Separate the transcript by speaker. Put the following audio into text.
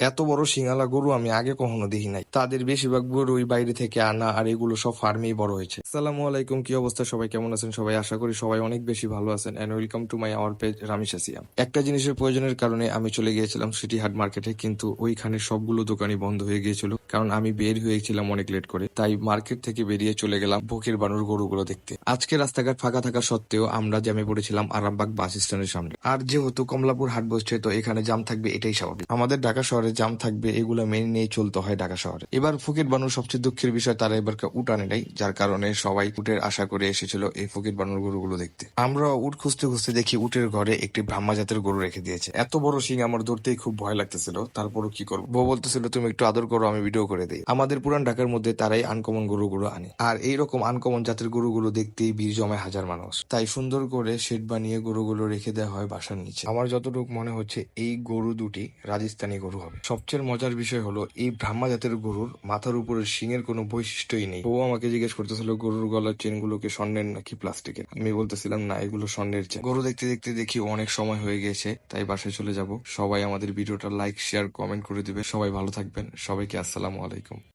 Speaker 1: এত বড় সিঙ্গালা গরু আমি আগে কখনো দেখি নাই। তাদের বেশিরভাগ গরুই বাইরে থেকে আনা, আর এগুলো সব ফার্মেই বড় হয়েছে। আসসালামু আলাইকুম, কি অবস্থা সবাই, কেমন আছেন সবাই? আশা করি সবাই অনেক বেশি ভালো আছেন and welcome to my our page Ramish Asiya. একটা জিনিসের প্রয়োজনের কারণে আমি চলে গিয়েছিলাম সিটি হাট মার্কেটে, কিন্তু ওইখানে সবগুলো দোকানই বন্ধ হয়ে গিয়েছিল, কারণ আমি বের হয়েছিলাম অনেক লেট করে। তাই মার্কেট থেকে বেরিয়ে চলে গেলাম ফকির বানুর গরুগুলো দেখতে। আজকে রাস্তাঘাট ফাঁকা থাকা সত্ত্বেও আমরা জ্যামে পড়েছিলাম আরামবাগ বাস স্ট্যান্ডের সামনে। আর যেহেতু কমলাপুর হাট বসছে, তো এখানে জাম থাকবে, এটাই স্বাভাবিক। আমাদের ঢাকা শহরে জাম থাকবে, এগুলো মেনে নিয়ে চলতে হয় ঢাকা শহরে। এবার ফকির বানুর সবচেয়ে দুঃখের বিষয়, তারা এবার উট আনে নাই, যার কারণে সবাই উটের আশা করে এসেছিল এই ফকির বানুর গরুগুলো দেখতে। আমরা উট খুঁজতে খুঁজতে দেখি উটের ঘরে একটি ব্রাহ্মা জাতের গরু রেখে দিয়েছে। এত বড় শিং আমার ধরতেই খুব ভয় লাগতেছিল, তারপরও কি করবো। বউ বলতেছিল তুমি একটু আদর করো, আমি ভিডিও করে দিই। আমাদের পুরান ঢাকার মধ্যে তারাই আনকমন গরুগুলো আনে, আর এইরকম আনকমন জাতের গরুগুলো দেখতেই ভিড় জমায় হাজার মানুষ। তাই সুন্দর করে শেড বানিয়ে গরুগুলো রেখে দেওয়া হয় বাসার নিচে। আমার যতটুকু মনে হচ্ছে এই গরু দুটি রাজস্থানী গরু হবে। সবচেয়ে মজার বিষয় হলো এই ব্রাহ্মা জাতের গরুর মাথার উপরে শিংয়ের কোনো বৈশিষ্ট্যই নেই। ও আমাকে জিজ্ঞেস করতেছিল গরুর গলার চেন গুলোকে স্বর্ণের নাকি প্লাস্টিকের। আমি বলতেছিলাম না, এগুলো স্বর্ণের চেন। গরু দেখতে দেখতে দেখি অনেক সময় হয়ে গেছে, তাই বাসায় চলে যাব। সবাই আমাদের ভিডিওটা লাইক, শেয়ার, কমেন্ট করে দিবে। সবাই ভালো থাকবেন, সবাইকে আসসালামু আলাইকুম।